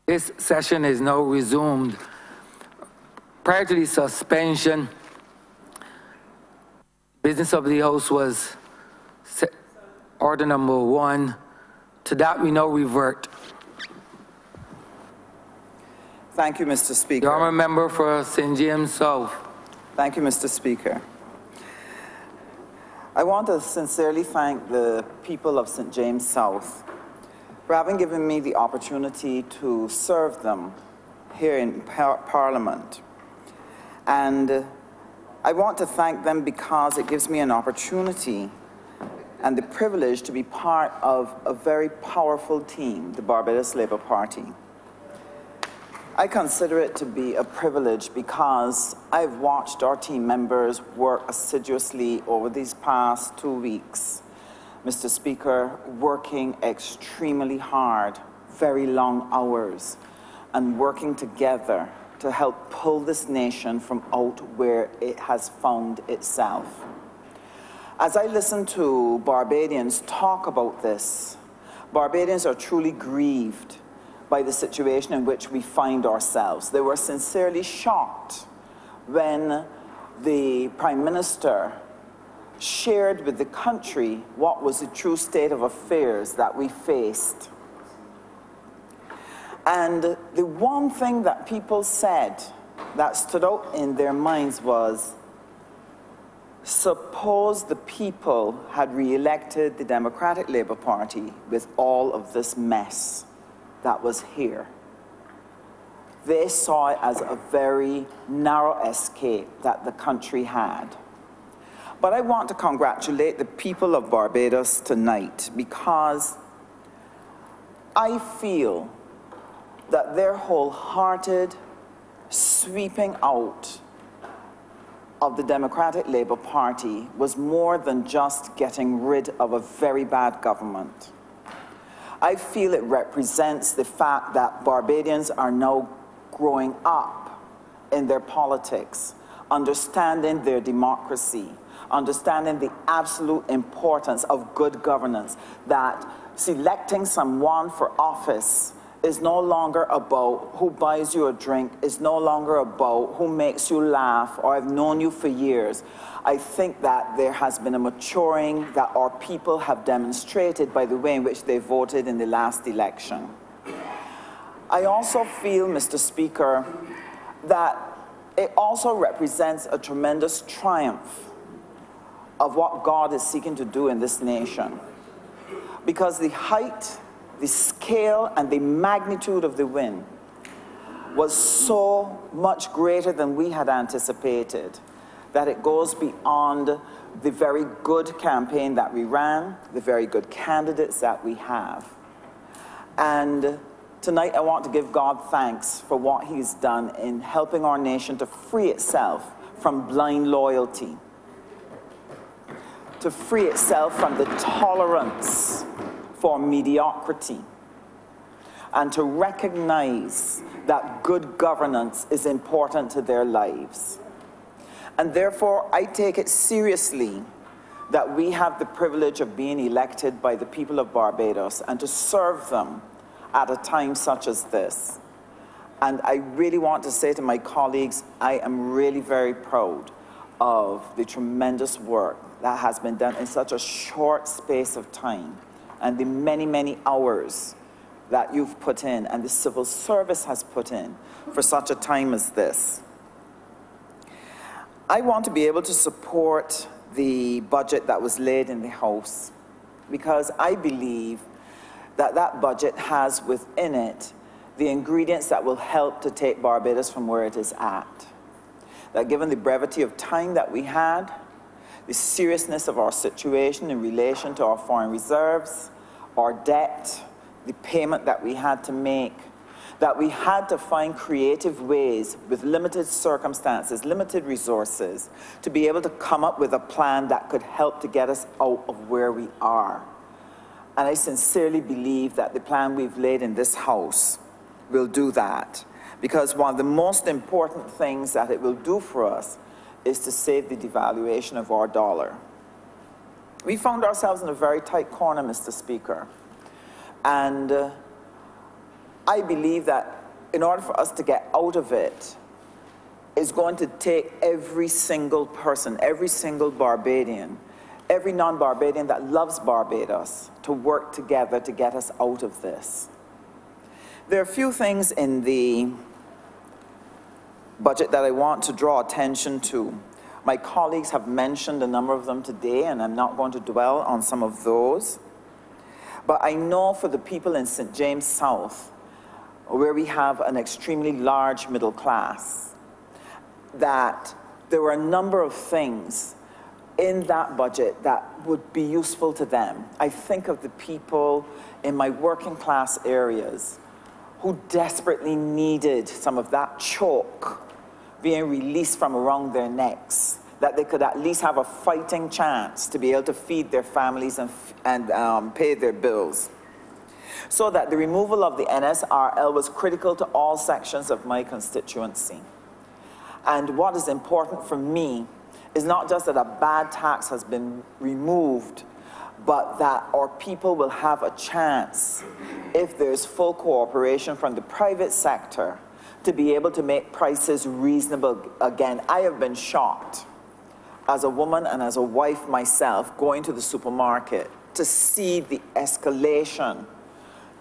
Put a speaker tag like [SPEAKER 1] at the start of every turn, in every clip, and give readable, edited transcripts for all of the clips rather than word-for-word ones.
[SPEAKER 1] This session is now resumed. Prior to the suspension, business of the House was order number 1. To that we now revert.
[SPEAKER 2] Thank you, Mr. Speaker.
[SPEAKER 1] The honourable member for St. James South.
[SPEAKER 2] Thank you, Mr. Speaker. I want to sincerely thank the people of St. James South for having given me the opportunity to serve them here in Parliament. And I want to thank them because it gives me an opportunity and the privilege to be part of a very powerful team, the Barbados Labour Party. I consider it to be a privilege because I've watched our team members work assiduously over these past 2 weeks. Mr. Speaker, working extremely hard, very long hours, and working together to help pull this nation from out where it has found itself. As I listen to Barbadians talk about this, Barbadians are truly grieved by the situation in which we find ourselves. They were sincerely shocked when the Prime Minister shared with the country what was the true state of affairs that we faced. And the one thing that people said that stood out in their minds was, suppose the people had re-elected the Democratic Labour Party with all of this mess that was here. They saw it as a very narrow escape that the country had. But I want to congratulate the people of Barbados tonight because I feel that their wholehearted sweeping out of the Democratic Labour Party was more than just getting rid of a very bad government. I feel it represents the fact that Barbadians are now growing up in their politics, understanding their democracy, understanding the absolute importance of good governance, that selecting someone for office is no longer about who buys you a drink, is no longer about who makes you laugh or I've known you for years. I think that there has been a maturing that our people have demonstrated by the way in which they voted in the last election. I also feel, Mr. Speaker, that it also represents a tremendous triumph of what God is seeking to do in this nation. Because the height, the scale, and the magnitude of the win was so much greater than we had anticipated that it goes beyond the very good campaign that we ran, the very good candidates that we have. And tonight I want to give God thanks for what He's done in helping our nation to free itself from blind loyalty, to free itself from the tolerance for mediocrity, and to recognize that good governance is important to their lives. And therefore, I take it seriously that we have the privilege of being elected by the people of Barbados and to serve them at a time such as this. And I really want to say to my colleagues, I am really very proud of the tremendous work that has been done in such a short space of time, and the many, many hours that you've put in and the civil service has put in for such a time as this. I want to be able to support the budget that was laid in the House because I believe that that budget has within it the ingredients that will help to take Barbados from where it is at. That given the brevity of time that we had, the seriousness of our situation in relation to our foreign reserves, our debt, the payment that we had to make, that we had to find creative ways with limited circumstances, limited resources, to be able to come up with a plan that could help to get us out of where we are. And I sincerely believe that the plan we've laid in this House will do that. Because one of the most important things that it will do for us is to save the devaluation of our dollar. We found ourselves in a very tight corner, Mr. Speaker. And I believe that in order for us to get out of it, is going to take every single person, every single Barbadian, every non-Barbadian that loves Barbados to work together to get us out of this. There are a few things in the budget that I want to draw attention to. My colleagues have mentioned a number of them today, and I'm not going to dwell on some of those. But I know for the people in St. James South, where we have an extremely large middle class, that there were a number of things in that budget that would be useful to them. I think of the people in my working class areas who desperately needed some of that choke being released from around their necks, that they could at least have a fighting chance to be able to feed their families and pay their bills. So that the removal of the NSRL was critical to all sections of my constituency. And what is important for me is not just that a bad tax has been removed, but that our people will have a chance, if there's full cooperation from the private sector, to be able to make prices reasonable again. I have been shocked as a woman and as a wife myself going to the supermarket to see the escalation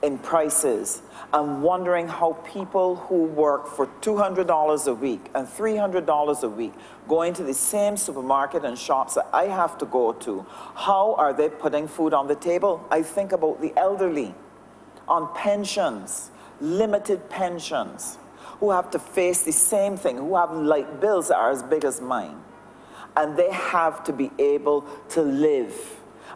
[SPEAKER 2] in prices and wondering how people who work for $200 a week and $300 a week going to the same supermarket and shops that I have to go to, how are they putting food on the table? I think about the elderly on pensions, limited pensions, who have to face the same thing, who have light bills that are as big as mine. And they have to be able to live.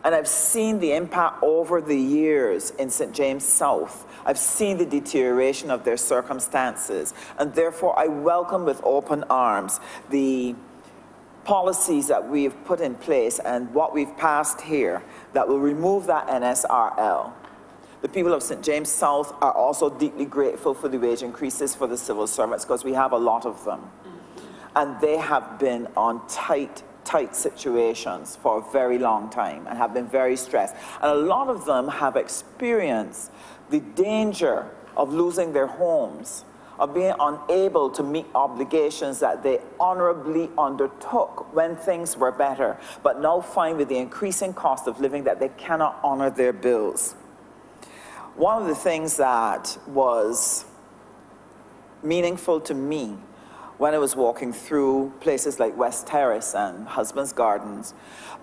[SPEAKER 2] And I've seen the impact over the years in St. James South. I've seen the deterioration of their circumstances. And therefore, I welcome with open arms the policies that we've put in place and what we've passed here that will remove that NSRL. The people of St. James South are also deeply grateful for the wage increases for the civil servants, because we have a lot of them. And they have been on tight situations for a very long time and have been very stressed. And a lot of them have experienced the danger of losing their homes, of being unable to meet obligations that they honorably undertook when things were better, but now find with the increasing cost of living that they cannot honor their bills. One of the things that was meaningful to me when I was walking through places like West Terrace and Husband's Gardens,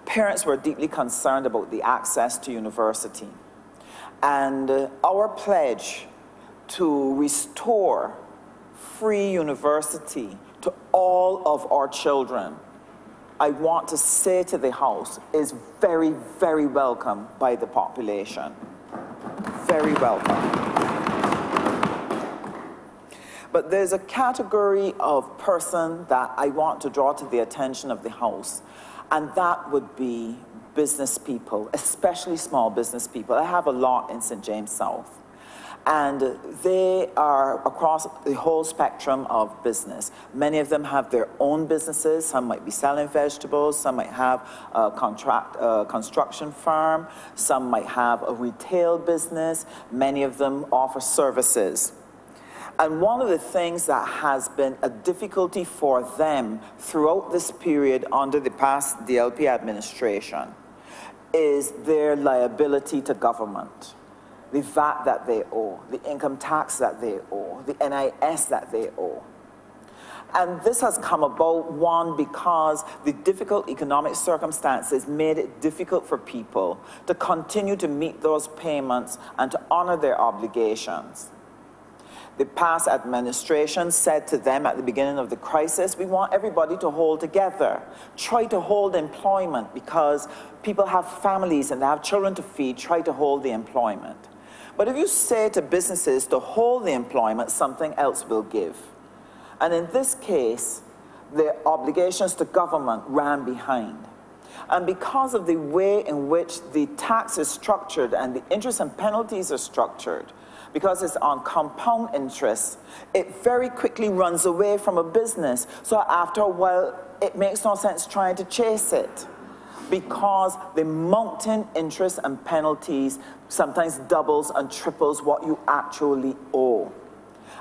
[SPEAKER 2] parents were deeply concerned about the access to university. And our pledge to restore free university to all of our children, I want to say to the House, is very, very welcome by the population. Very welcome. But there's a category of person that I want to draw to the attention of the House, and that would be business people, especially small business people. I have a lot in St. James South, and they are across the whole spectrum of business. Many of them have their own businesses. Some might be selling vegetables, some might have a construction firm, some might have a retail business. Many of them offer services. And one of the things that has been a difficulty for them throughout this period under the past DLP administration is their liability to government. The VAT that they owe, the income tax that they owe, the NIS that they owe. And this has come about, one, because the difficult economic circumstances made it difficult for people to continue to meet those payments and to honor their obligations. The past administration said to them at the beginning of the crisis, we want everybody to hold together. Try to hold employment, because people have families and they have children to feed. Try to hold the employment. But if you say to businesses to hold the employment, something else will give. And in this case, the obligations to government ran behind. And because of the way in which the tax is structured and the interest and penalties are structured, because it's on compound interest, it very quickly runs away from a business. So after a while, it makes no sense trying to chase it, because the mounting interest and penalties sometimes doubles and triples what you actually owe.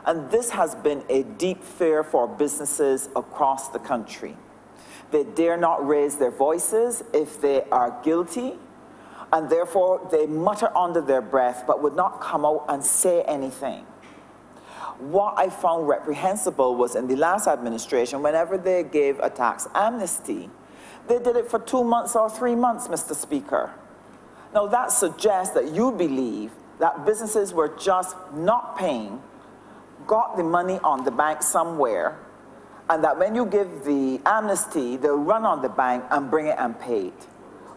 [SPEAKER 2] And this has been a deep fear for businesses across the country. They dare not raise their voices if they are guilty, and therefore they mutter under their breath but would not come out and say anything. What I found reprehensible was in the last administration, whenever they gave a tax amnesty, they did it for 2 months or 3 months, Mr. Speaker. Now that suggests that you believe that businesses were just not paying, got the money on the bank somewhere, and that when you give the amnesty, they'll run on the bank and bring it and pay it.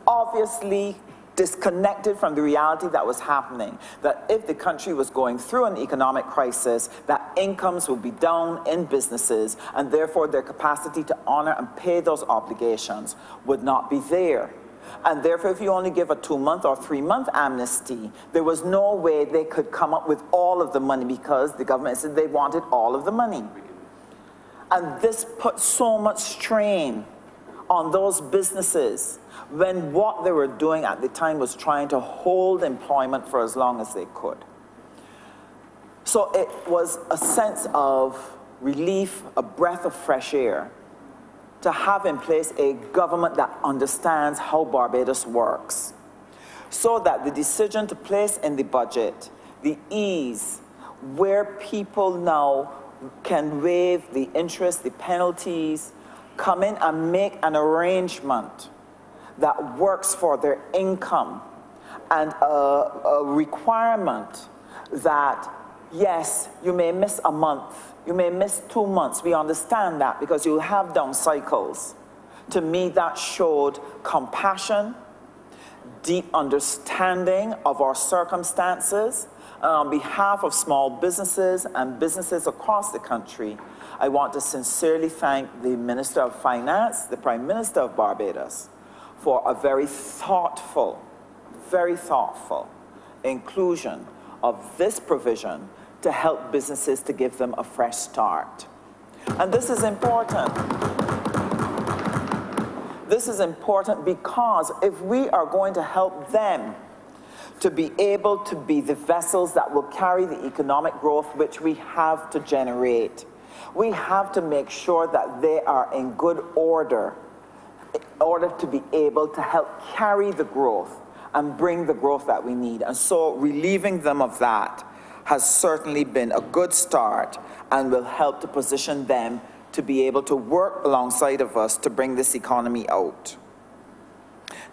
[SPEAKER 2] Obviously disconnected from the reality that was happening, that if the country was going through an economic crisis, that incomes would be down in businesses, and therefore their capacity to honor and pay those obligations would not be there. And therefore, if you only give a 2-month or 3-month amnesty, there was no way they could come up with all of the money, because the government said they wanted all of the money. And this put so much strain on those businesses, when what they were doing at the time was trying to hold employment for as long as they could. So it was a sense of relief, a breath of fresh air, to have in place a government that understands how Barbados works, so that the decision to place in the budget the ease where people now can waive the interest, the penalties, come in and make an arrangement that works for their income, and a requirement that, yes, you may miss a month, you may miss 2 months, we understand that, because you'll have down cycles. To me, that showed compassion, deep understanding of our circumstances. And on behalf of small businesses and businesses across the country, I want to sincerely thank the Minister of Finance, the Prime Minister of Barbados, for a very thoughtful inclusion of this provision to help businesses, to give them a fresh start. And this is important. This is important because if we are going to help them to be able to be the vessels that will carry the economic growth which we have to generate, we have to make sure that they are in good order in order to be able to help carry the growth and bring the growth that we need. And so relieving them of that has certainly been a good start and will help to position them to be able to work alongside of us to bring this economy out.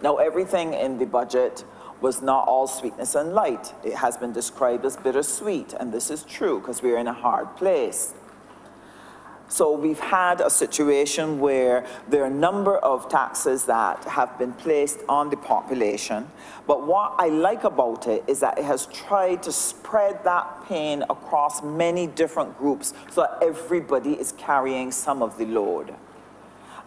[SPEAKER 2] Now, everything in the budget was not all sweetness and light. It has been described as bittersweet, and this is true because we're in a hard place. So we've had a situation where there are a number of taxes that have been placed on the population, but what I like about it is that it has tried to spread that pain across many different groups so that everybody is carrying some of the load.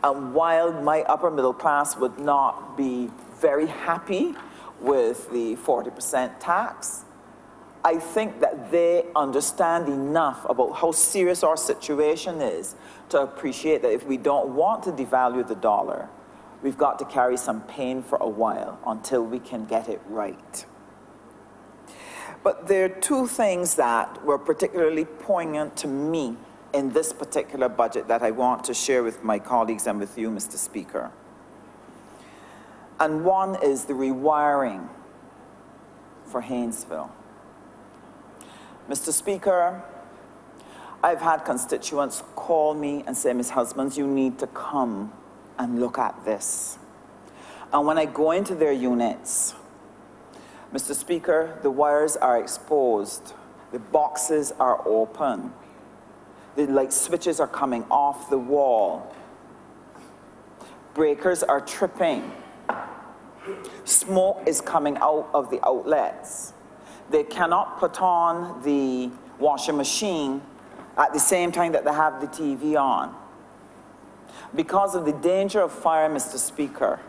[SPEAKER 2] And while my upper middle class would not be very happy with the 40% tax, I think that they understand enough about how serious our situation is to appreciate that if we don't want to devalue the dollar, we've got to carry some pain for a while until we can get it right. But there are two things that were particularly poignant to me in this particular budget that I want to share with my colleagues and with you, Mr. Speaker. And one is the rewiring for Haynesville. Mr. Speaker, I've had constituents call me and say, Ms. Husbands, you need to come and look at this. And when I go into their units, Mr. Speaker, the wires are exposed, the boxes are open, the light switches are coming off the wall, breakers are tripping, smoke is coming out of the outlets. They cannot put on the washing machine at the same time that they have the TV on. Because of the danger of fire, Mr. Speaker,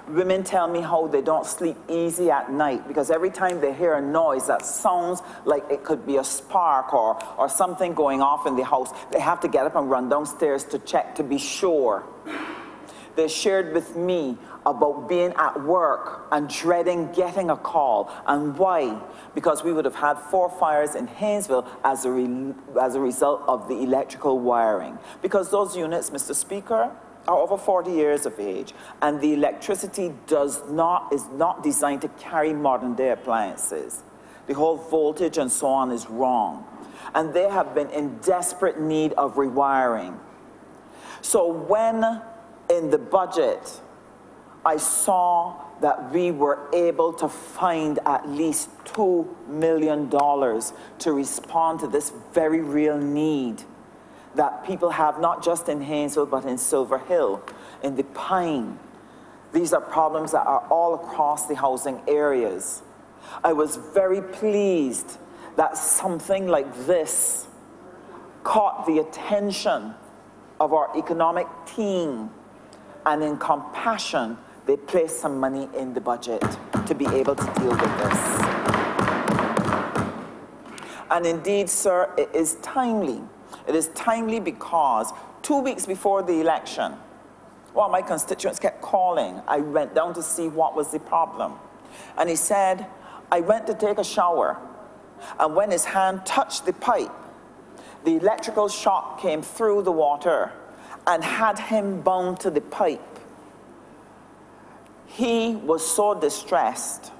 [SPEAKER 2] women tell me how they don't sleep easy at night because every time they hear a noise that sounds like it could be a spark or something going off in the house, they have to get up and run downstairs to check to be sure. They shared with me about being at work and dreading getting a call. And why? Because we would have had 4 fires in Haynesville as a result of the electrical wiring. Because those units, Mr. Speaker, are over 40 years of age, and the electricity is not designed to carry modern day appliances. The whole voltage and so on is wrong. And they have been in desperate need of rewiring. So when in the budget, I saw that we were able to find at least $2 million to respond to this very real need that people have, not just in Haynesville, but in Silver Hill, in the Pine. These are problems that are all across the housing areas. I was very pleased that something like this caught the attention of our economic team, and in compassion, they placed some money in the budget to be able to deal with this. And indeed, sir, it is timely. It is timely because 2 weeks before the election, while my constituents kept calling, I went down to see what was the problem. And he said, I went to take a shower, and when his hand touched the pipe, the electrical shock came through the water and had him bound to the pipe. He was so distressed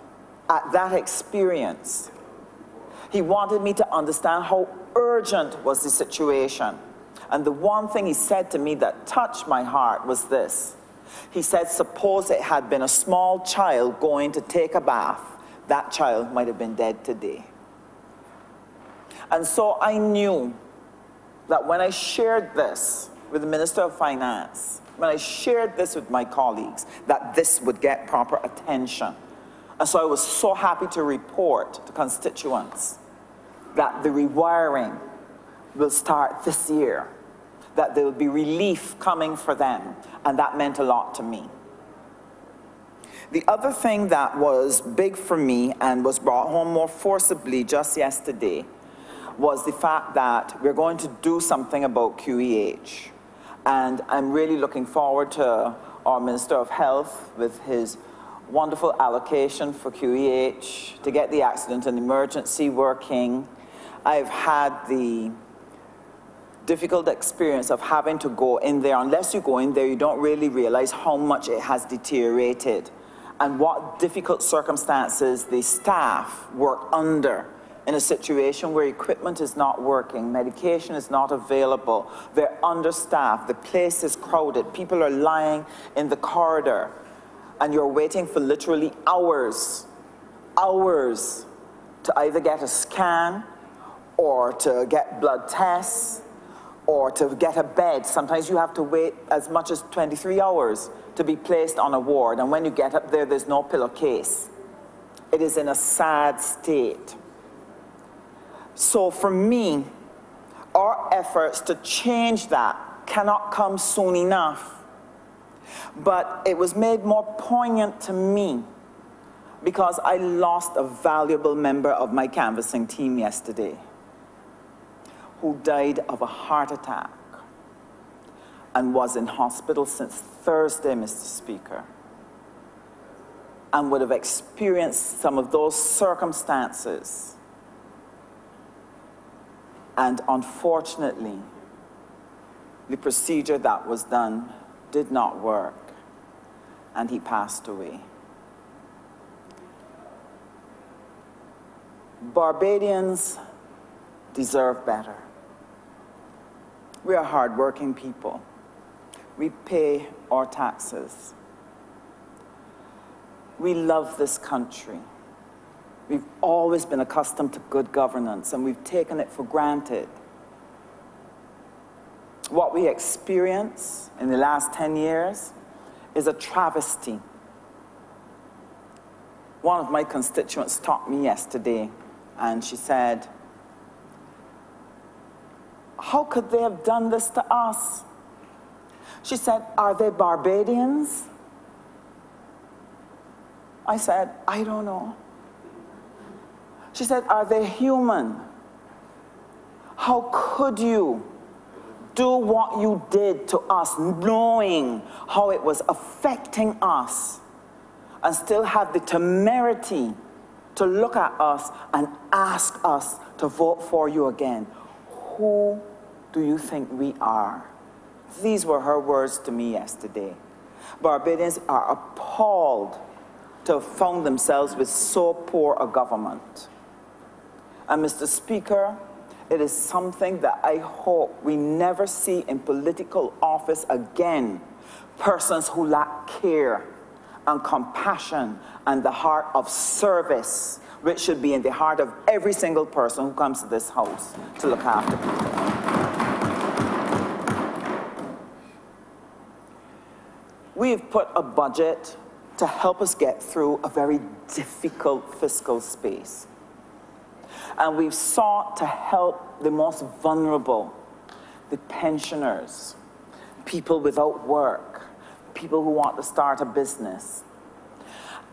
[SPEAKER 2] at that experience. He wanted me to understand how urgent was the situation. And the one thing he said to me that touched my heart was this. He said, suppose it had been a small child going to take a bath, that child might have been dead today. And so I knew that when I shared this with the Minister of Finance, when I shared this with my colleagues, that this would get proper attention. And so I was so happy to report to constituents that the rewiring will start this year, that there will be relief coming for them, and that meant a lot to me. The other thing that was big for me and was brought home more forcibly just yesterday was the fact that we're going to do something about QEH. And I'm really looking forward to our Minister of Health with his wonderful allocation for QEH to get the accident and emergency working. I've had the difficult experience of having to go in there. Unless you go in there, you don't really realize how much it has deteriorated and what difficult circumstances the staff work under in a situation where equipment is not working, medication is not available, they're understaffed, the place is crowded, people are lying in the corridor, and you're waiting for literally hours to either get a scan or to get blood tests or to get a bed. Sometimes you have to wait as much as 23 hours to be placed on a ward, and when you get up there, there's no pillowcase. It is in a sad state. So for me, our efforts to change that cannot come soon enough. But it was made more poignant to me because I lost a valuable member of my canvassing team yesterday who died of a heart attack and was in hospital since Thursday, Mr. Speaker, and would have experienced some of those circumstances. And unfortunately, the procedure that was done did not work, and he passed away. Barbadians deserve better. We are hardworking people. We pay our taxes. We love this country. We've always been accustomed to good governance, and we've taken it for granted. What we experience in the last 10 years is a travesty. One of my constituents talked to me yesterday, and she said, how could they have done this to us? She said, are they Barbadians? I said, I don't know. She said, are they human? How could you do what you did to us, knowing how it was affecting us, and still have the temerity to look at us and ask us to vote for you again. Who do you think we are? These were her words to me yesterday. Barbadians are appalled to have found themselves with so poor a government. And Mr. Speaker, it is something that I hope we never see in political office again. Persons who lack care and compassion and the heart of service, which should be in the heart of every single person who comes to this house to look after people. We've put a budget to help us get through a very difficult fiscal space. And we've sought to help the most vulnerable, the pensioners, people without work, people who want to start a business.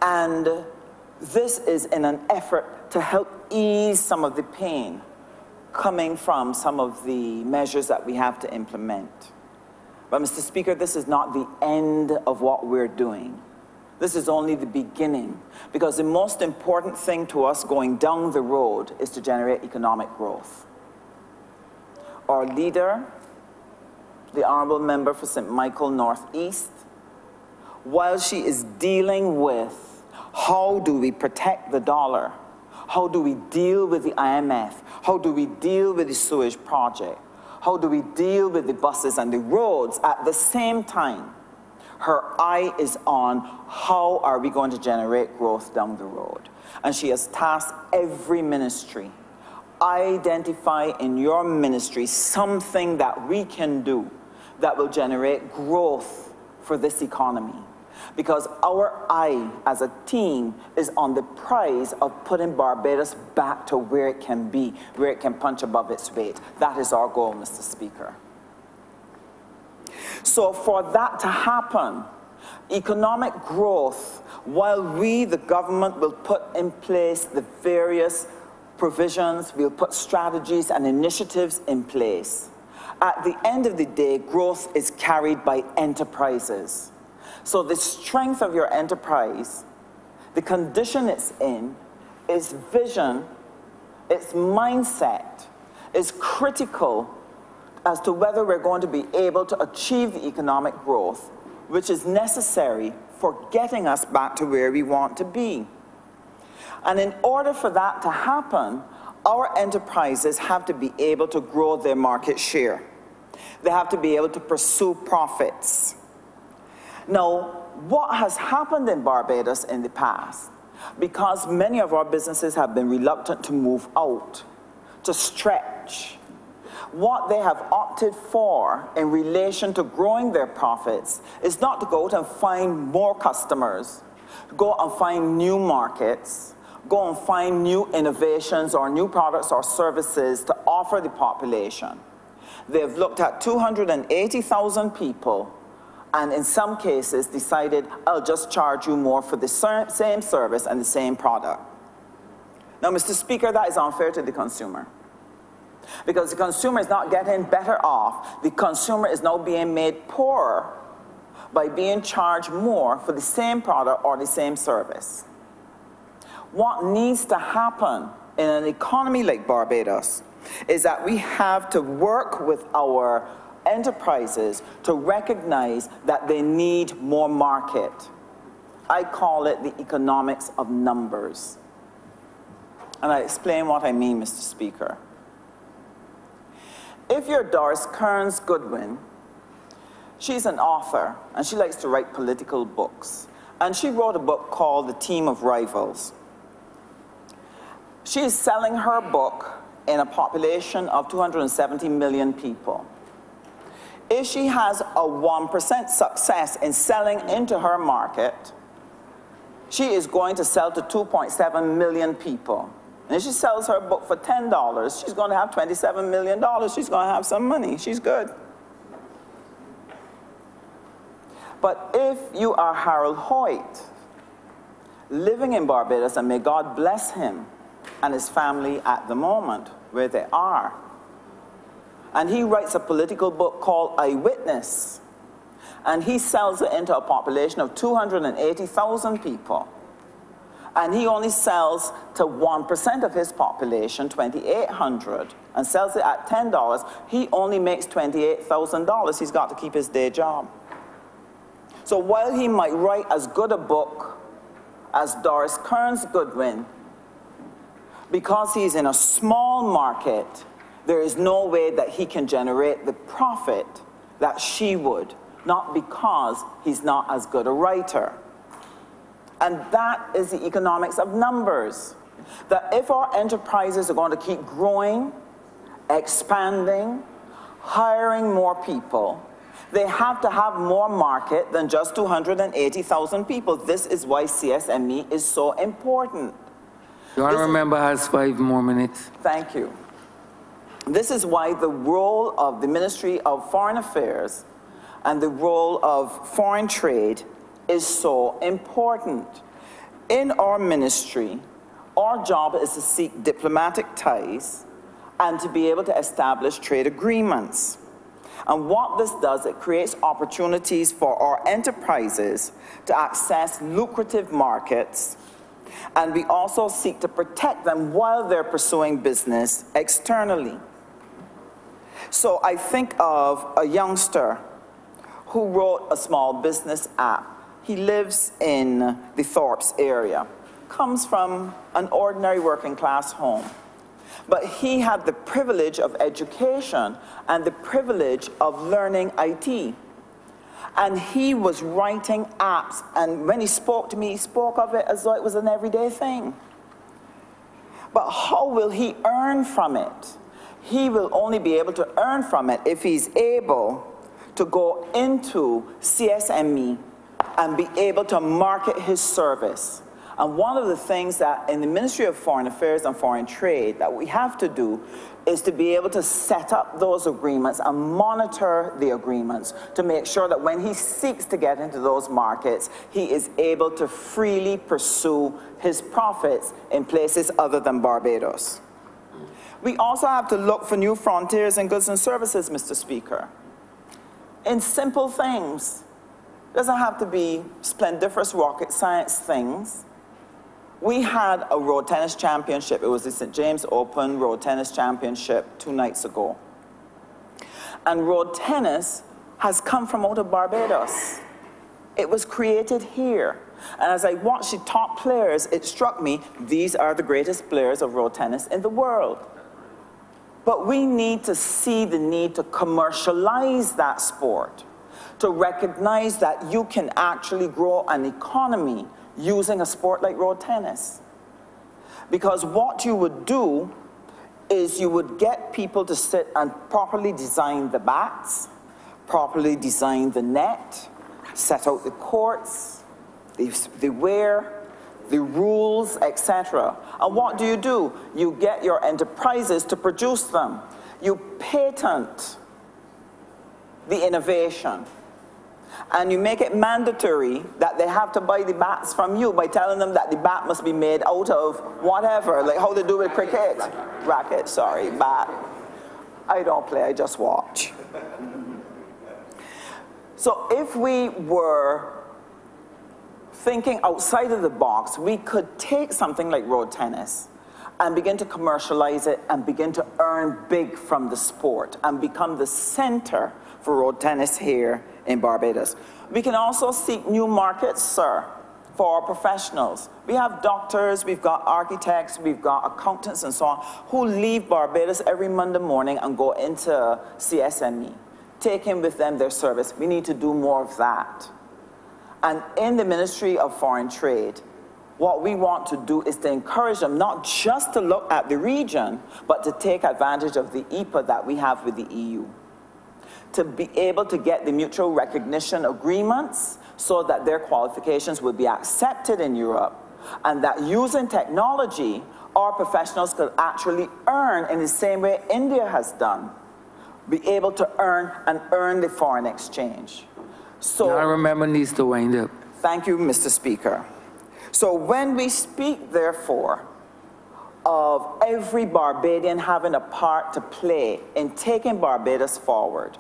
[SPEAKER 2] And this is in an effort to help ease some of the pain coming from some of the measures that we have to implement. But Mr. Speaker, this is not the end of what we're doing. This is only the beginning, because the most important thing to us going down the road is to generate economic growth. Our leader, the Honourable Member for St. Michael Northeast, while she is dealing with how do we protect the dollar, how do we deal with the IMF, how do we deal with the sewage project, how do we deal with the buses and the roads, at the same time, her eye is on how are we going to generate growth down the road. And she has tasked every ministry, identify in your ministry something that we can do that will generate growth for this economy. Because our eye as a team is on the prize of putting Barbados back to where it can be, where it can punch above its weight. That is our goal, Mr. Speaker. So for that to happen, economic growth, while we, the government, will put in place the various provisions, we'll put strategies and initiatives in place, at the end of the day, growth is carried by enterprises. So the strength of your enterprise, the condition it's in, its vision, its mindset, is critical as to whether we're going to be able to achieve the economic growth which is necessary for getting us back to where we want to be. And in order for that to happen, our enterprises have to be able to grow their market share. They have to be able to pursue profits. Now, what has happened in Barbados in the past, because many of our businesses have been reluctant to move out, to stretch, what they have opted for in relation to growing their profits is not to go out and find more customers, go and find new markets, go and find new innovations or new products or services to offer the population. They've looked at 280,000 people and in some cases decided, I'll just charge you more for the same service and the same product. Now, Mr. Speaker, that is unfair to the consumer. Because the consumer is not getting better off. The consumer is now being made poorer by being charged more for the same product or the same service. What needs to happen in an economy like Barbados is that we have to work with our enterprises to recognize that they need more market. I call it the economics of numbers. And I explain what I mean, Mr. Speaker. If you're Doris Kearns Goodwin, she's an author, and she likes to write political books. And she wrote a book called The Team of Rivals. She is selling her book in a population of 270 million people. If she has a 1% success in selling into her market, she is going to sell to 2.7 million people. And if she sells her book for $10, she's going to have $27 million. She's going to have some money. She's good. But if you are Harold Hoyt, living in Barbados, and may God bless him and his family at the moment where they are, And he writes a political book called Eyewitness. And he sells it into a population of 280,000 people. And he only sells to 1% of his population, 2,800, and sells it at $10. He only makes $28,000. He's got to keep his day job. So while he might write as good a book as Doris Kearns Goodwin, because he's in a small market, there is no way that he can generate the profit that she would, not because he's not as good a writer. And that is the economics of numbers. That if our enterprises are going to keep growing, expanding, hiring more people, they have to have more market than just 280,000 people. This is why CSME is so important.
[SPEAKER 1] Your Honourable Member has 5 more minutes.
[SPEAKER 2] Thank you. This is why the role of the Ministry of Foreign Affairs and the role of foreign trade is so important. In our ministry, our job is to seek diplomatic ties and to be able to establish trade agreements. And what this does, it creates opportunities for our enterprises to access lucrative markets, and we also seek to protect them while they're pursuing business externally. So I think of a youngster who wrote a small business app. He lives in the Thorpes area, comes from an ordinary working class home. But he had the privilege of education and the privilege of learning IT. And he was writing apps, and when he spoke to me, he spoke of it as though it was an everyday thing. But how will he earn from it? He will only be able to earn from it if he's able to go into CSME and be able to market his service. And one of the things that in the Ministry of Foreign Affairs and Foreign Trade that we have to do is to be able to set up those agreements and monitor the agreements to make sure that when he seeks to get into those markets, he is able to freely pursue his profits in places other than Barbados. We also have to look for new frontiers in goods and services, Mr. Speaker. In simple things. It doesn't have to be splendiferous rocket science things. We had a road tennis championship. It was the St. James Open Road Tennis Championship 2 nights ago. And road tennis has come from out of Barbados. It was created here. And as I watched the top players, it struck me, these are the greatest players of road tennis in the world. But we need to see the need to commercialize that sport, to recognize that you can actually grow an economy using a sport like road tennis. Because what you would do is you would get people to sit and properly design the bats, properly design the net, set out the courts, the wear, the rules, etc. And what do? You get your enterprises to produce them. You patent the innovation. And you make it mandatory that they have to buy the bats from you by telling them that the bat must be made out of whatever, like how they do with cricket. Racket, sorry, bat. I don't play, I just watch. So if we were thinking outside of the box, we could take something like road tennis and begin to commercialize it and begin to earn big from the sport and become the center for road tennis here in Barbados. We can also seek new markets, sir, for our professionals. We have doctors, we've got architects, we've got accountants and so on, who leave Barbados every Monday morning and go into CSME, taking with them their service. We need to do more of that. And in the Ministry of Foreign Trade, what we want to do is to encourage them not just to look at the region, but to take advantage of the EPA that we have with the EU. To be able to get the mutual recognition agreements so that their qualifications will be accepted in Europe, and that using technology, our professionals could actually earn in the same way India has done, be able to earn the foreign exchange. So,
[SPEAKER 1] I remember needs to wind up.
[SPEAKER 2] Thank you, Mr. Speaker. So when we speak, therefore, of every Barbadian having a part to play in taking Barbados forward.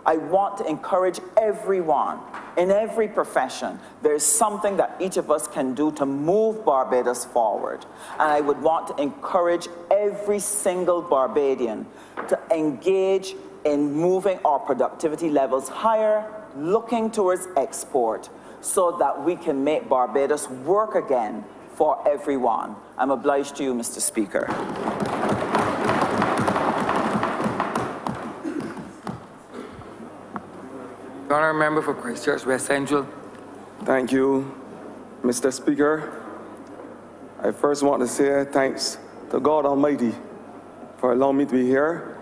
[SPEAKER 2] I want to encourage everyone in every profession. There's something that each of us can do to move Barbados forward. And I would want to encourage every single Barbadian to engage in moving our productivity levels higher, looking towards export, so that we can make Barbados work again for everyone. I'm obliged to you, Mr. Speaker.
[SPEAKER 1] The Honourable Member for Christchurch West Central.
[SPEAKER 3] Thank you, Mr. Speaker. I first want to say thanks to God Almighty for allowing me to be here.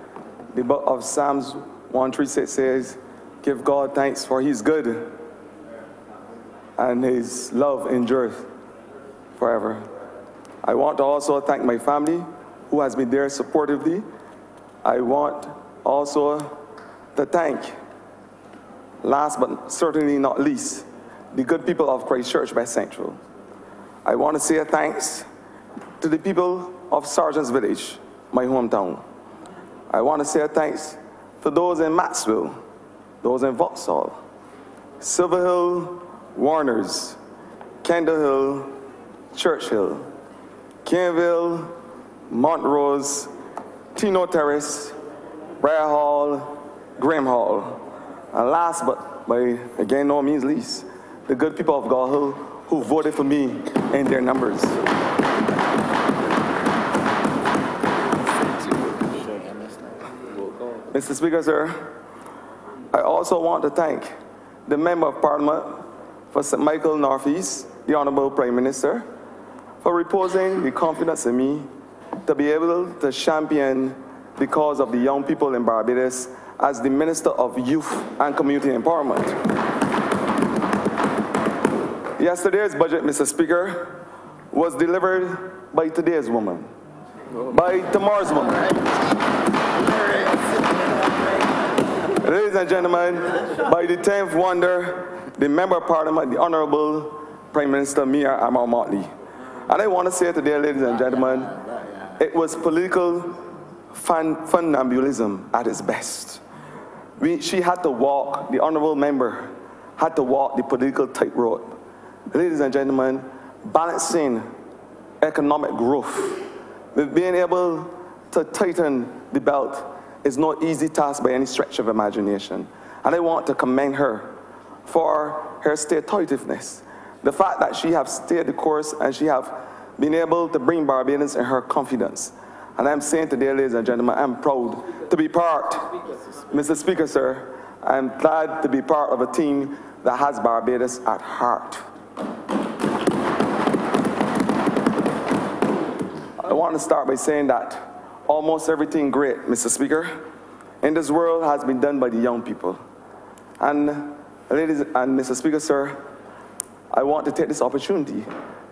[SPEAKER 3] The book of Psalms 136 says, "Give God thanks for He's good, and His love endureth forever." I want to also thank my family who has been there supportively. I want also to thank, last but certainly not least, the good people of Christchurch West Central. I want to say thanks to the people of Sergeant's Village, my hometown. I want to say thanks to those in Maxwell, those in Vauxhall, Silver Hill, Warners, Kendall Hill, Churchill, Caneville, Montrose, Tino Terrace, Briar Hall, Graham Hall, and last but by again no means least, the good people of Gull Hill who voted for me in their numbers. Mr. Speaker, sir, I also want to thank the Member of Parliament for St. Michael Northeast, the Honourable Prime Minister, for reposing the confidence in me to be able to champion the cause of the young people in Barbados as the Minister of Youth and Community Empowerment. Yesterday's budget, Mr. Speaker, was delivered by today's woman, by tomorrow's woman. Ladies and gentlemen, by the 10th wonder, the Member of Parliament, the Honourable Prime Minister Mia Amar-Motley. And I want to say today, ladies and gentlemen, it was political funambulism at its best. She had to walk, the Honourable Member had to walk the political tightrope. Ladies and gentlemen, balancing economic growth with being able to tighten the belt is no easy task by any stretch of imagination. And I want to commend her for her stay-toitiveness. The fact that she has stayed the course and she have been able to bring Barbadians in her confidence. And I'm saying today, ladies and gentlemen, I'm proud to be part, Mr. Speaker, sir, I'm glad to be part of a team that has Barbados at heart. I want to start by saying that almost everything great, Mr. Speaker, in this world has been done by the young people. And ladies and Mr. Speaker, sir, I want to take this opportunity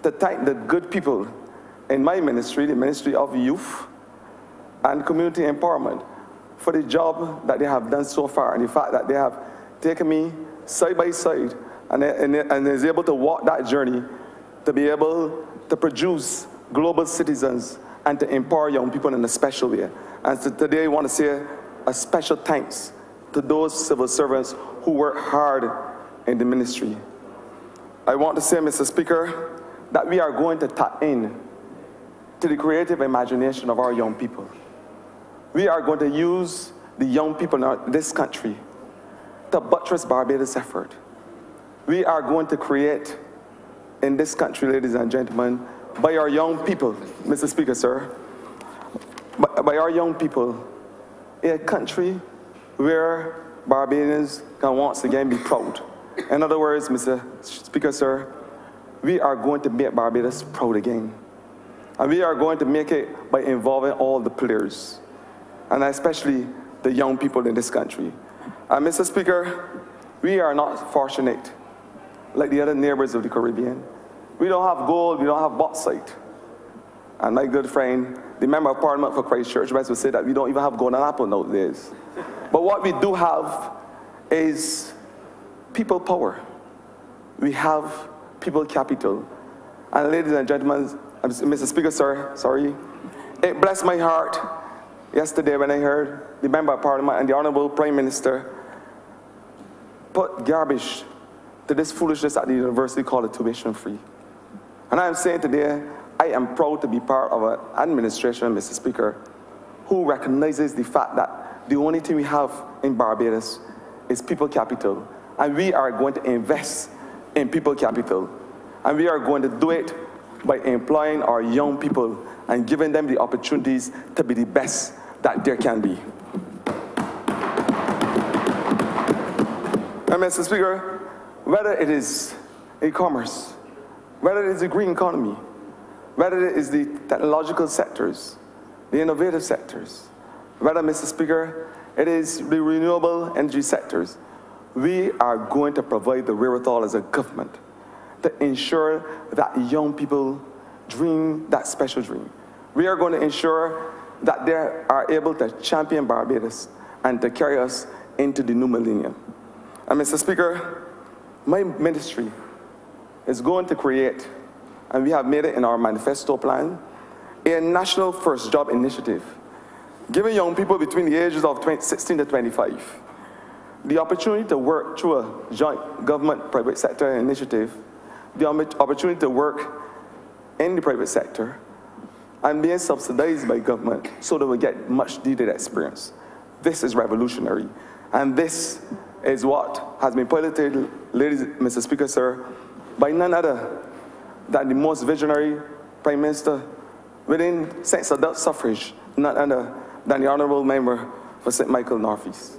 [SPEAKER 3] to thank the good people in my ministry, the Ministry of Youth and Community Empowerment, for the job that they have done so far and the fact that they have taken me side by side and is able to walk that journey to be able to produce global citizens and to empower young people in a special way. And so today I want to say a special thanks to those civil servants who work hard in the ministry. I want to say, Mr. Speaker, that we are going to tap in to the creative imagination of our young people. We are going to use the young people in this country to buttress Barbados' effort. We are going to create in this country, ladies and gentlemen, by our young people, Mr. Speaker, sir, by our young people, a country where Barbadians can once again be proud. In other words, Mr. Speaker, sir, we are going to make Barbados proud again. And we are going to make it by involving all the players, and especially the young people in this country. And Mr. Speaker, we are not fortunate like the other neighbors of the Caribbean. We don't have gold, we don't have bauxite. And my good friend, the Member of Parliament for Christchurch West, would say that we don't even have gold and apple nowadays. But what we do have is people power. We have people capital. And ladies and gentlemen, Mr. Speaker, sir, sorry. It blessed my heart yesterday when I heard the Member of Parliament and the Honourable Prime Minister put garbage to this foolishness at the university called tuition free. And I'm saying today, I am proud to be part of an administration, Mr. Speaker, who recognizes the fact that the only thing we have in Barbados is people capital. And we are going to invest in people capital. And we are going to do it by employing our young people and giving them the opportunities to be the best that there can be. And Mr. Speaker, whether it is e-commerce, whether it is the green economy, whether it is the technological sectors, the innovative sectors, whether, Mr. Speaker, it is the renewable energy sectors, we are going to provide the wherewithal as a government to ensure that young people dream that special dream. We are going to ensure that they are able to champion Barbados and to carry us into the new millennium. And Mr. Speaker, my ministry is going to create, and we have made it in our manifesto plan, a national first job initiative, giving young people between the ages of 16 to 25 the opportunity to work through a joint government-private sector initiative, the opportunity to work in the private sector, and being subsidized by government so they will get much needed experience. This is revolutionary, and this is what has been piloted, ladies, Mr. Speaker, sir, by none other than the most visionary Prime Minister within since adult suffrage, none other than the Honourable Member for St. Michael Northeast.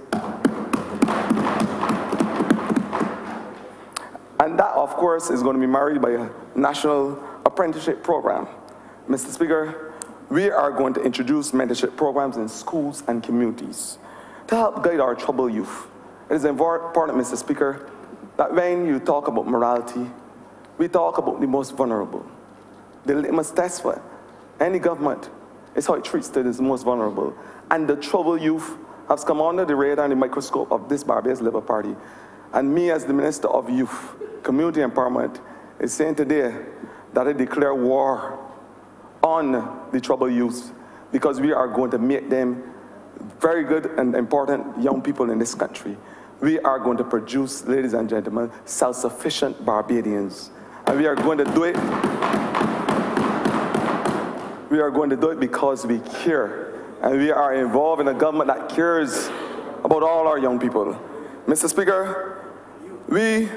[SPEAKER 3] And that, of course, is going to be married by a national apprenticeship program. Mr. Speaker, we are going to introduce mentorship programs in schools and communities to help guide our troubled youth. It is important, Mr. Speaker, that when you talk about morality, we talk about the most vulnerable. The litmus test for any government is how it treats the most vulnerable. And the troubled youth has come under the radar and the microscope of this Barbados Labour Party. And me, as the Minister of Youth, Community Empowerment, is saying today that I declare war on the troubled youth, because we are going to make them very good and important young people in this country. We are going to produce, ladies and gentlemen, self-sufficient Barbadians. And we are going to do it. We are going to do it because we care. And we are involved in a government that cares about all our young people. Mr. Speaker, we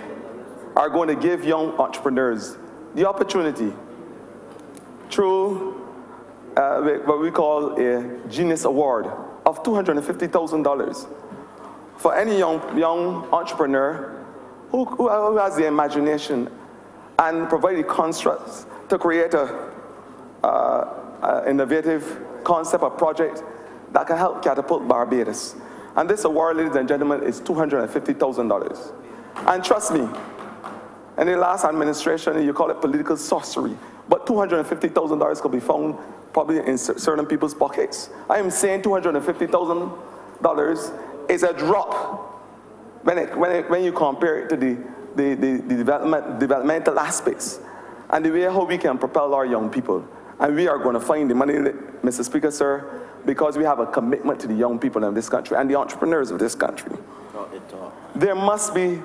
[SPEAKER 3] are going to give young entrepreneurs the opportunity through what we call a Genius Award of $250,000 for any young entrepreneur who has the imagination and provide the constructs to create an innovative concept or project that can help catapult Barbados. And this award, ladies and gentlemen, is $250,000. And trust me, in the last administration, you call it political sorcery, but $250,000 could be found probably in certain people's pockets. I am saying $250,000 is a drop when you compare it to the developmental aspects and the way how we can propel our young people. And we are going to find the money, Mr. Speaker, sir, because we have a commitment to the young people in this country and the entrepreneurs of this country. There must be,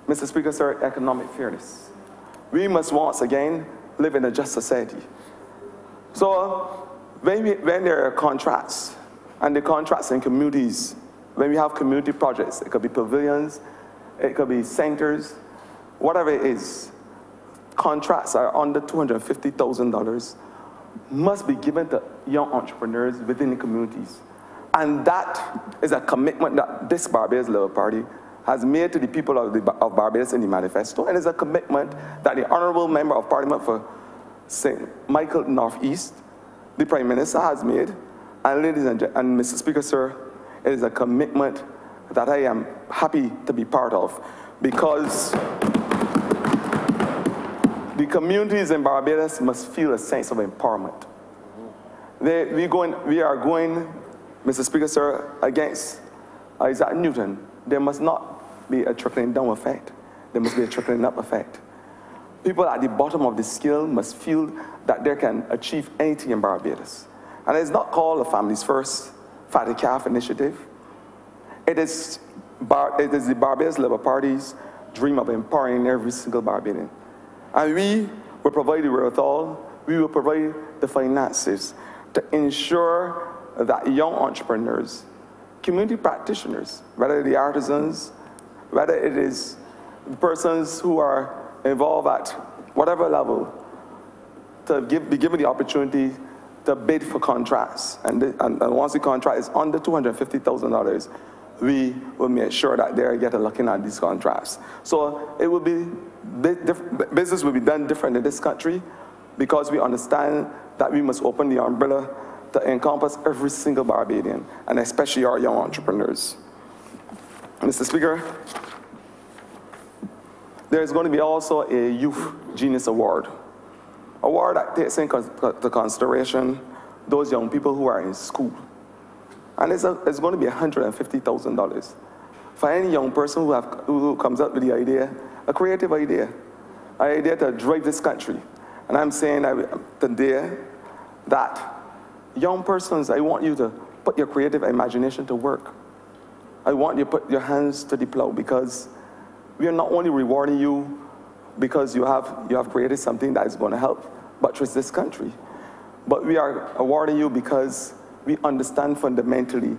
[SPEAKER 3] Mr. Speaker, sir, economic fairness. We must once again live in a just society. So when there are contracts, and the contracts in communities, when we have community projects, it could be pavilions, it could be centers, whatever it is, contracts are under $250,000 must be given to young entrepreneurs within the communities. And that is a commitment that this Barbados Labour Party has made to the people of Barbados in the manifesto, and is a commitment that the Honourable Member of Parliament for St. Michael Northeast, the Prime Minister, has made. And ladies and Mr. Speaker, sir, it is a commitment that I am happy to be part of, because the communities in Barbados must feel a sense of empowerment. We are going, Mr. Speaker, sir, against Isaac Newton. There must not be a trickling down effect. There must be a trickling up effect. People at the bottom of the scale must feel that they can achieve anything in Barbados. And it's not called a Families First Fatty Calf initiative. It is the Barbados Labour Party's dream of empowering every single Barbadian. And we will provide the wherewithal, we will provide the finances to ensure that young entrepreneurs, community practitioners, whether the artisans, whether it is the persons who are involved at whatever level, to be given the opportunity to bid for contracts. And once the contract is under $250,000, we will make sure that they get a look in at these contracts. So it will be, business will be done different in this country because we understand that we must open the umbrella to encompass every single Barbadian, and especially our young entrepreneurs. Mr. Speaker, there is going to be also a Youth Genius Award that takes into consideration those young people who are in school. And it's going to be $150,000 for any young person who comes up with the idea, a creative idea, an idea to drive this country. And I'm saying today that young persons, I want you to put your creative imagination to work. I want you to put your hands to the plow, because we are not only rewarding you because you have created something that is going to help buttress this country, but we are awarding you because we understand fundamentally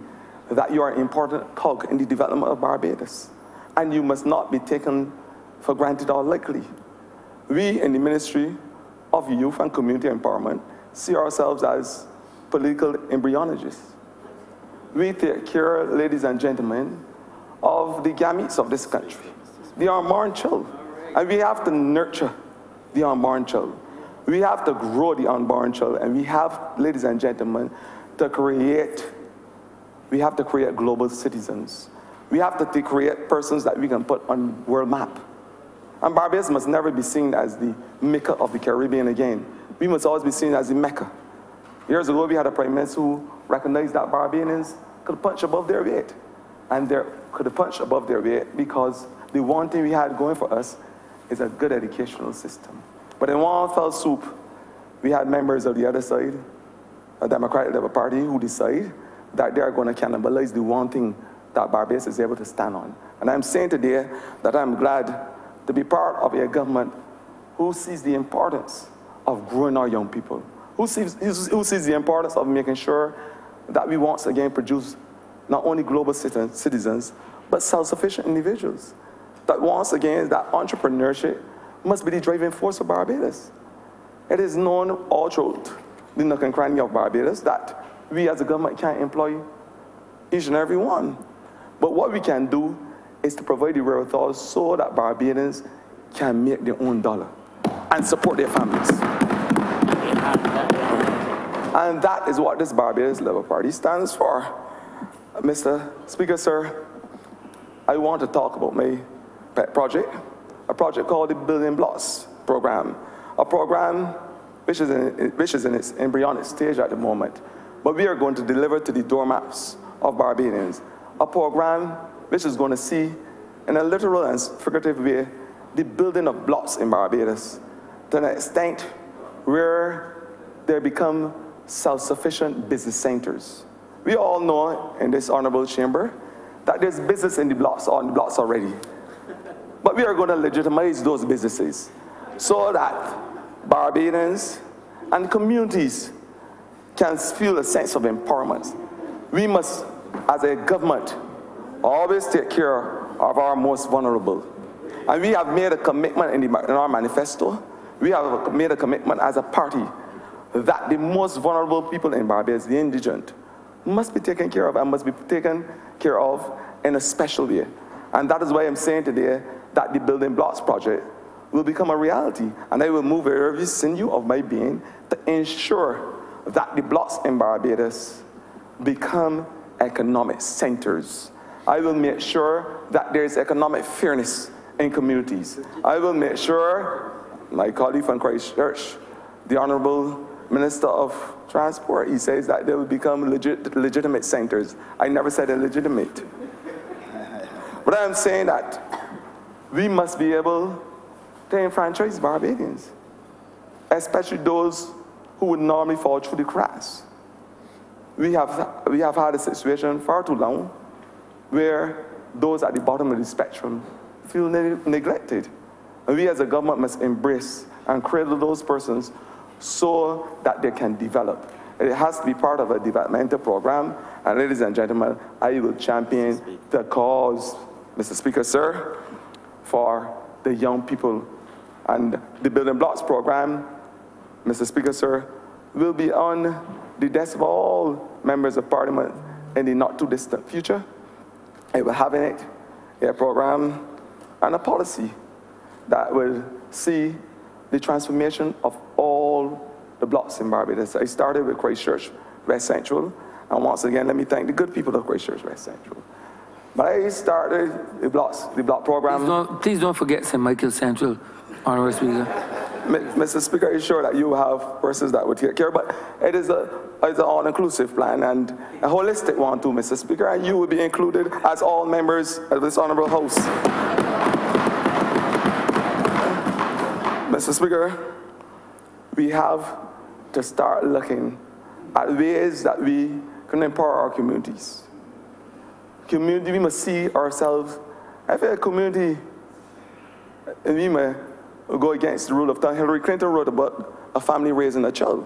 [SPEAKER 3] that you are an important cog in the development of Barbados, and you must not be taken for granted or lightly. We in the Ministry of Youth and Community Empowerment see ourselves as political embryologists. We take care, ladies and gentlemen, of the gametes of this country, the unborn child. And we have to nurture the unborn child. We have to grow the unborn child, and we have, ladies and gentlemen, we have to create global citizens. We have to create persons that we can put on world map. And Barbados must never be seen as the Mecca of the Caribbean again. We must always be seen as the Mecca. Years ago, we had a prime minister who recognized that Barbadians could punch above their weight. And they could punch above their weight because the one thing we had going for us is a good educational system. But in one fell swoop, we had members of the other side, a Democratic Labour Party, who decide that they are going to cannibalize the one thing that Barbados is able to stand on. And I'm saying today that I'm glad to be part of a government who sees the importance of growing our young people, who sees the importance of making sure that we once again produce not only global citizens, but self-sufficient individuals. That once again, that entrepreneurship must be the driving force of Barbados. It is known all throughout the nook and cranny of Barbados that we as a government can't employ each and every one. But what we can do is to provide the wherewithal so that Barbadians can make their own dollar and support their families. And that is what this Barbados Labour Party stands for. Mr. Speaker, sir, I want to talk about my pet project, a project called the Building Blocks Program, a program which is in its embryonic stage at the moment, but we are going to deliver to the doormaps of Barbadians, a program which is going to see, in a literal and figurative way, the building of blocks in Barbados to an extent where they become self-sufficient business centers. We all know in this honorable chamber that there's business in the blocks, on the blocks already. But we are going to legitimize those businesses so that Barbadians and communities can feel a sense of empowerment. We must, as a government, always take care of our most vulnerable. And we have made a commitment in our manifesto, we have made a commitment as a party that the most vulnerable people in Barbados, the indigent, must be taken care of and must be taken care of in a special way. And that is why I'm saying today that the Building Blocks Project will become a reality. And I will move every sinew of my being to ensure that the blocks in Barbados become economic centers. I will make sure that there is economic fairness in communities. I will make sure, my colleague from Christchurch, the Honourable Minister of Transport, he says that they will become legitimate centers. I never said illegitimate. But I'm saying that we must be able to enfranchise Barbadians, especially those who would normally fall through the cracks. We have had a situation far too long where those at the bottom of the spectrum feel neglected. And we as a government must embrace and cradle those persons so that they can develop. It has to be part of a developmental program. And ladies and gentlemen, I will champion the cause, Mr. Speaker, sir, for the young people. And the Building Blocks program, Mr. Speaker, sir, will be on the desk of all members of Parliament in the not too distant future. It will have in it a program and a policy that will see the transformation of all the blocks in Barbados. I started with Christchurch, West Central, and once again, let me thank the good people of Christchurch, West Central. But I started the block program.
[SPEAKER 1] Please don't forget St. Michael Central, Honourable Speaker.
[SPEAKER 3] Mr. Speaker, I'm sure that you have persons that would take care, but it is an all-inclusive plan and a holistic one too, Mr. Speaker, and you will be included as all members of this Honourable House. Mr. Speaker, we have to start looking at ways that we can empower our communities. We must see ourselves as a community, and we may go against the rule of thumb. Hillary Clinton wrote about a family raising a child.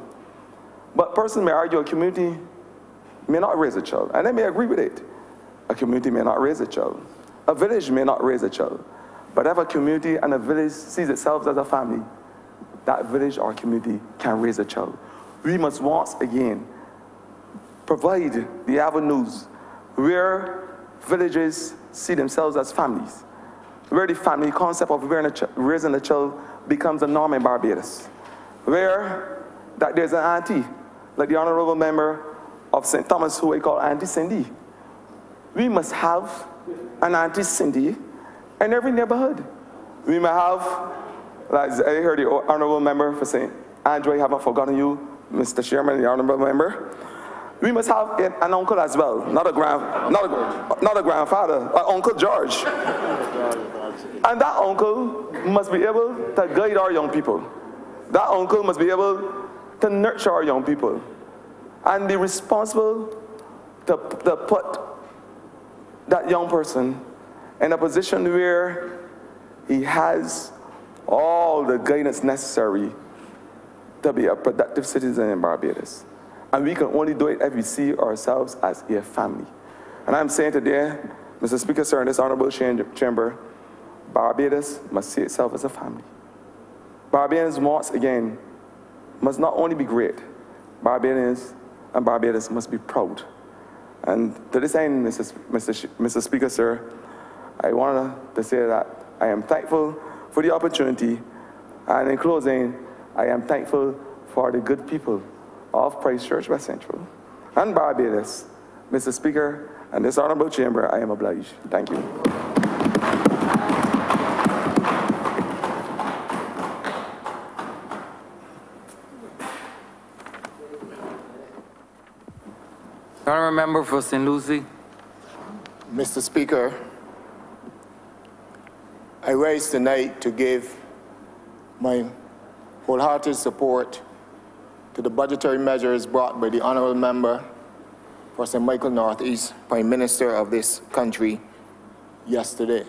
[SPEAKER 3] But persons may argue a community may not raise a child, and I may agree with it. A community may not raise a child. A village may not raise a child. But if a community and a village sees itself as a family, that village or community can raise a child. We must once again provide the avenues where villages see themselves as families, where the family concept of raising a child becomes a norm in Barbados, where that there's an auntie, like the Honourable Member of St. Thomas, who I call Auntie Cindy. We must have an Auntie Cindy in every neighborhood. We may have, like I heard the Honourable Member for St. Andrew, I haven't forgotten you, Mr. Chairman, the Honourable Member. We must have an uncle as well, not a grandfather, Uncle George. And that uncle must be able to guide our young people. That uncle must be able to nurture our young people and be responsible to put that young person in a position where he has all the guidance necessary to be a productive citizen in Barbados. And we can only do it if we see ourselves as a family. And I'm saying today, Mr. Speaker, sir, in this honourable chamber, Barbados must see itself as a family. Barbadians, once again, must not only be great, Barbadians and Barbados must be proud. And to this end, Mr. Speaker, sir, I wanted to say that I am thankful for the opportunity, and in closing, I am thankful for the good people of Christchurch, West Central, and Barbados. Mr. Speaker, and this honourable chamber, I am obliged. Thank you.
[SPEAKER 1] Honourable Member for St. Lucie.
[SPEAKER 4] Mr. Speaker, I rise tonight to give my wholehearted support to the budgetary measures brought by the Honourable Member for St. Michael Northeast, Prime Minister of this country, yesterday.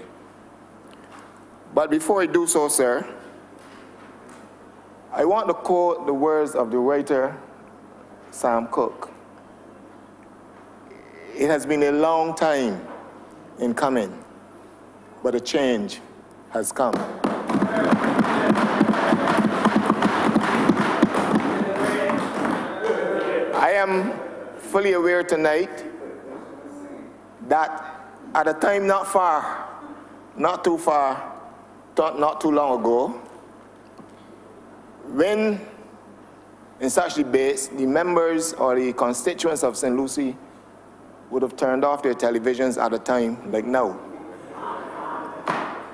[SPEAKER 4] But before I do so, sir, I want to quote the words of the writer Sam Cooke. It has been a long time in coming, but a change has come. I am fully aware tonight that at a time not too long ago, when in such debates, the members or the constituents of St. Lucie would have turned off their televisions at a time like now.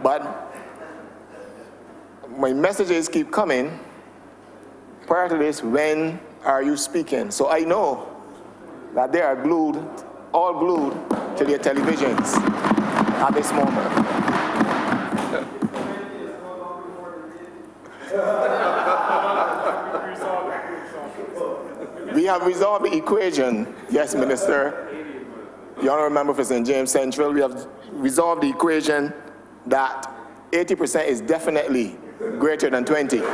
[SPEAKER 4] But my messages keep coming. Prior to this, when are you speaking? So I know that they are all glued to their televisions at this moment. We have resolved the equation. Yes, Minister. The Honourable Member for St. James Central, we have resolved the equation that 80% is definitely greater than 20. So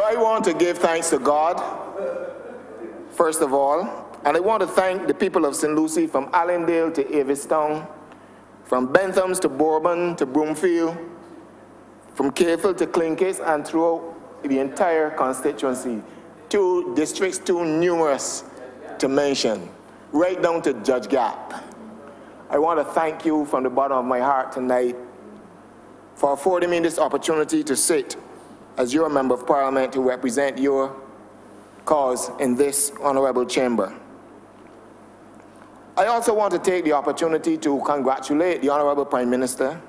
[SPEAKER 4] I want to give thanks to God, first of all, and I want to thank the people of St. Lucie from Allendale to Avistown, from Bentham's to Bourbon to Broomfield, from Cavefield to Clinkers, and throughout the entire constituency. 2 districts too numerous to mention, right down to Judge Gap. I want to thank you from the bottom of my heart tonight for affording me this opportunity to sit as your Member of Parliament to represent your cause in this honorable chamber. I also want to take the opportunity to congratulate the Honorable Prime Minister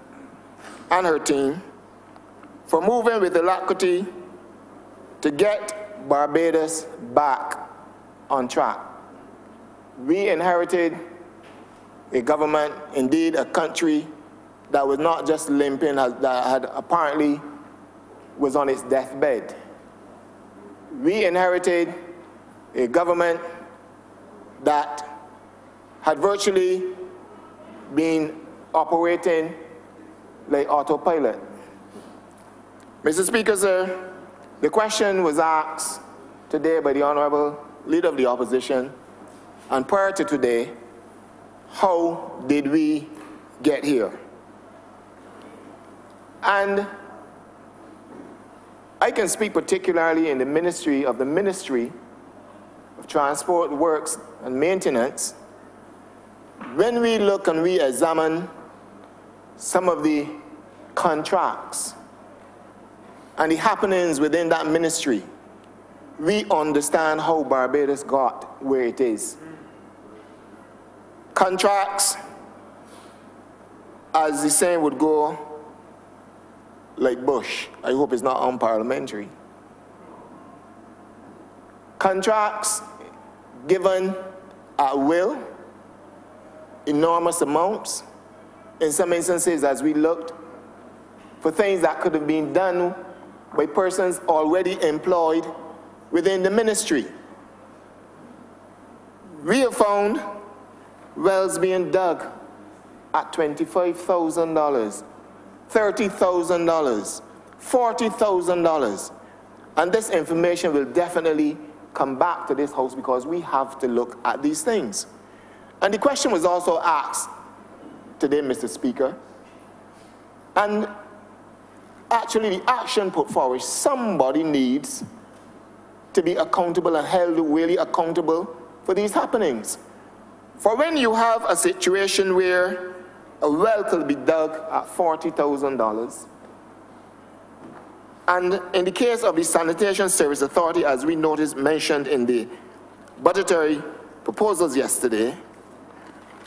[SPEAKER 4] and her team for moving with alacrity to get Barbados back on track. We inherited a government, indeed a country, that was not just limping, that had apparently was on its deathbed. We inherited a government that had virtually been operating like autopilot. Mr. Speaker, sir, the question was asked today by the Honourable Leader of the Opposition, and prior to today, how did we get here? And I can speak particularly in the Ministry of Transport, Works and Maintenance. When we look and we examine some of the contracts and the happenings within that ministry, we understand how Barbados got where it is. Contracts, as the saying would go, like Bush. I hope it's not unparliamentary. Contracts given at will, enormous amounts, in some instances as we looked, for things that could have been done by persons already employed within the ministry. We have found wells being dug at $25,000, $30,000, $40,000. And this information will definitely come back to this House because we have to look at these things. And the question was also asked today, Mr. Speaker, and actually the action put forward, somebody needs to be accountable and held really accountable for these happenings. For when you have a situation where a well could be dug at $40,000, and in the case of the Sanitation Service Authority, as we noticed mentioned in the budgetary proposals yesterday,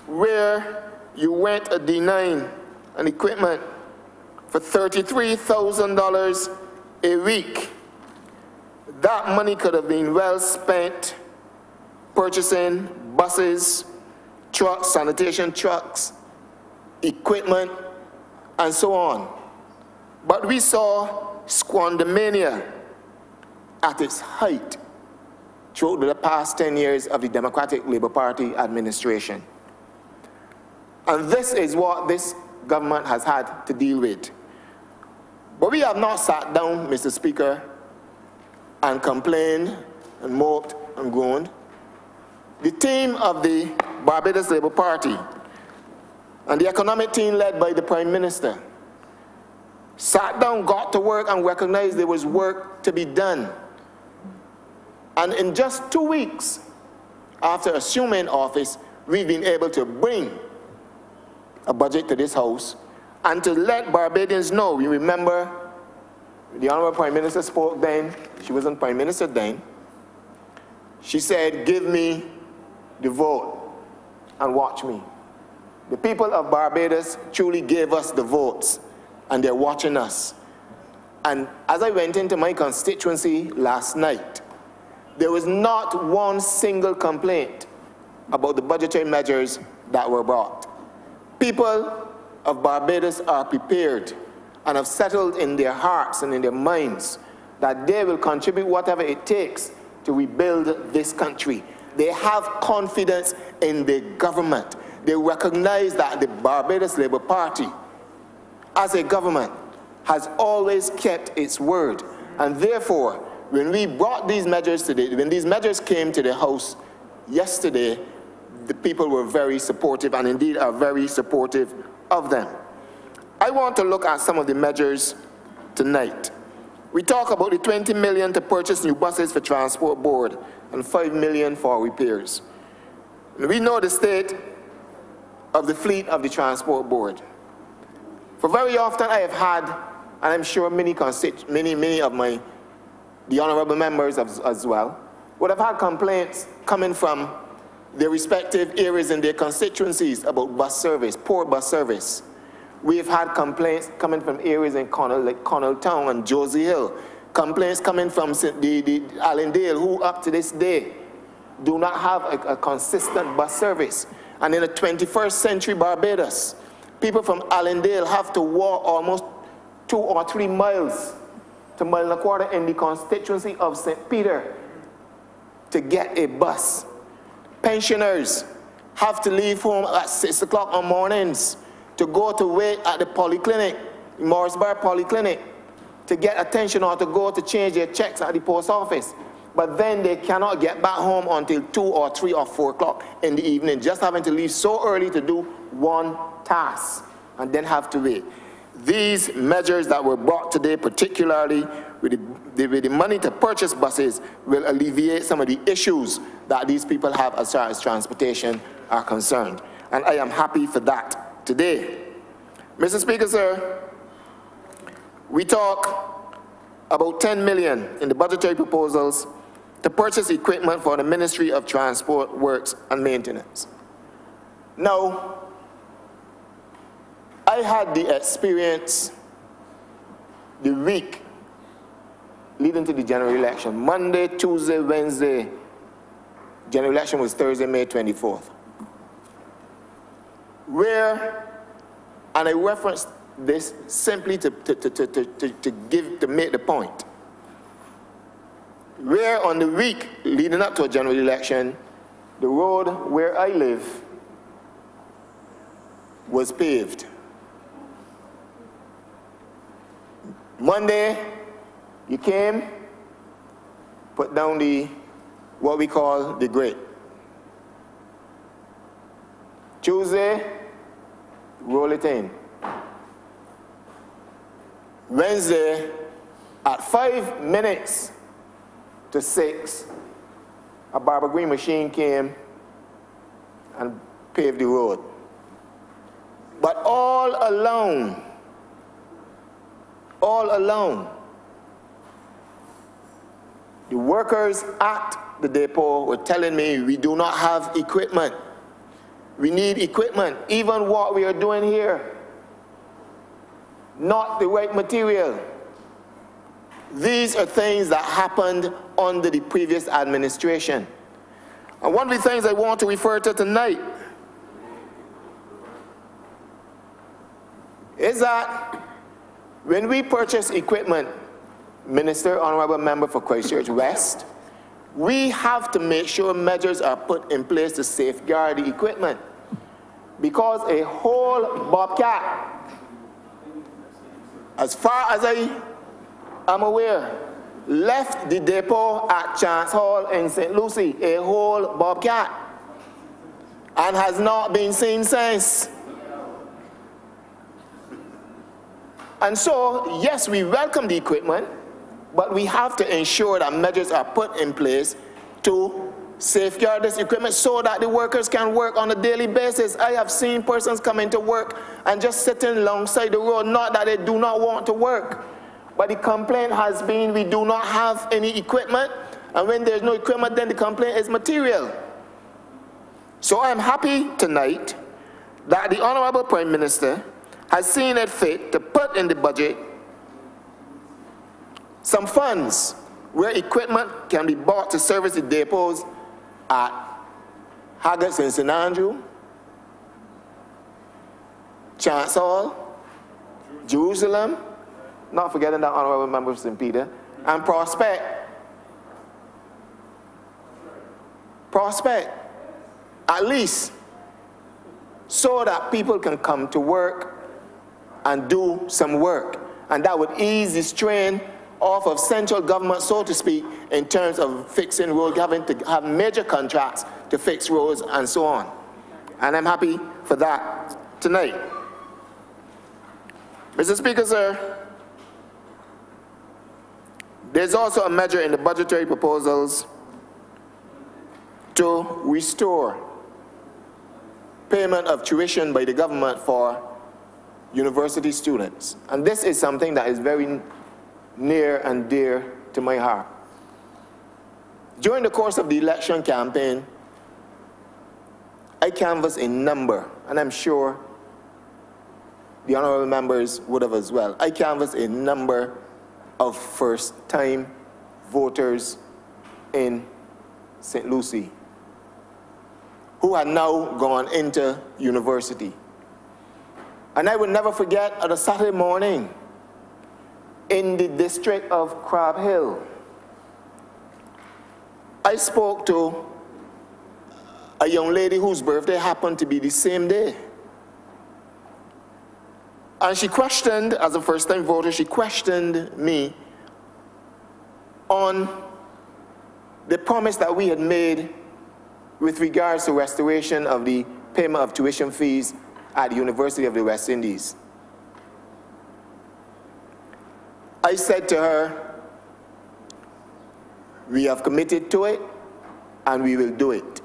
[SPEAKER 4] where you went a D9 and equipment for $33,000 a week, that money could have been well spent purchasing buses, trucks, sanitation trucks, equipment, and so on. But we saw squandermania at its height throughout the past 10 years of the Democratic Labour Party administration. And this is what this government has had to deal with. But we have not sat down, Mr. Speaker, and complained and moped and groaned. The team of the Barbados Labour Party and the economic team led by the Prime Minister sat down, got to work, and recognized there was work to be done. And in just 2 weeks after assuming office, we've been able to bring a budget to this House and to let Barbadians know. We remember the Honourable Prime Minister spoke then. She wasn't Prime Minister then. She said, give me the vote and watch me. The people of Barbados truly gave us the votes, and they're watching us. And as I went into my constituency last night, there was not one single complaint about the budgetary measures that were brought. People of Barbados are prepared and have settled in their hearts and in their minds that they will contribute whatever it takes to rebuild this country. They have confidence in the government. They recognize that the Barbados Labour Party, as a government, has always kept its word. And therefore, when we brought these measures today, when these measures came to the House yesterday, the people were very supportive and indeed are very supportive of them. I want to look at some of the measures tonight. We talk about the 20 million to purchase new buses for Transport Board and 5 million for repairs. We know the state of the fleet of the Transport Board. For very often I have had, and I'm sure many of the honourable members as well, would have had complaints coming from their respective areas in their constituencies about bus service, poor bus service. We've had complaints coming from areas in like Connell Town and Josie Hill, complaints coming from the Allendale, who up to this day do not have a consistent bus service. And in the 21st century Barbados, people from Allendale have to walk almost 2 or 3 miles to 1.25 miles in the constituency of St. Peter to get a bus. Pensioners have to leave home at 6 o'clock on mornings to go to wait at the polyclinic, Morrisburg Polyclinic, to get attention or to go to change their checks at the post office. But then they cannot get back home until 2 or 3 or 4 o'clock in the evening, just having to leave so early to do one task and then have to wait. These measures that were brought today, particularly with the money to purchase buses, will alleviate some of the issues that these people have as far as transportation are concerned. And I am happy for that today. Mr. Speaker, sir, we talk about 10 million in the budgetary proposals to purchase equipment for the Ministry of Transport, Works and Maintenance. Now, I had the experience the week leading to the general election. Monday, Tuesday, Wednesday. General election was Thursday, May 24th. Where, and I referenced this simply to make the point, where on the week leading up to a general election, the road where I live was paved. Monday, you came, put down what we call the grate. Tuesday, roll it in. Wednesday, at 5 minutes to 6, a Barber Green machine came and paved the road. But all alone, the workers at the depot were telling me we do not have equipment. We need equipment, even what we are doing here. Not the right material. These are things that happened under the previous administration. And one of the things I want to refer to tonight is that when we purchase equipment, Minister, Honourable Member for Christchurch West, we have to make sure measures are put in place to safeguard the equipment. Because a whole bobcat, as far as I am aware, left the depot at Chance Hall in St. Lucie, a whole bobcat, and has not been seen since. And so, yes, we welcome the equipment, but we have to ensure that measures are put in place to safeguard this equipment so that the workers can work on a daily basis. I have seen persons come into work and just sitting alongside the road, not that they do not want to work, but the complaint has been we do not have any equipment, and when there's no equipment, then the complaint is material. So I'm happy tonight that the Honourable Prime Minister has seen it fit to put in the budget some funds where equipment can be bought to service the depots at Haggett's in St. Andrew, Chance Hall, Jerusalem, not forgetting the Honourable Member of St. Peter, and Prospect. Prospect, at least, so that people can come to work and do some work. And that would ease the strain off of central government, so to speak, in terms of fixing roads, having to have major contracts to fix roads and so on. And I'm happy for that tonight. Mr. Speaker, sir, there's also a measure in the budgetary proposals to restore payment of tuition by the government for university students. And this is something that is very near and dear to my heart. During the course of the election campaign, I canvassed a number, and I'm sure the honourable members would have as well. I canvassed a number of first-time voters in St. Lucie who had now gone into university. And I will never forget, on a Saturday morning in the district of Crab Hill, I spoke to a young lady whose birthday happened to be the same day. And she questioned, as a first-time voter, she questioned me on the promise that we had made with regards to restoration of the payment of tuition fees at the University of the West Indies. I said to her, we have committed to it and we will do it.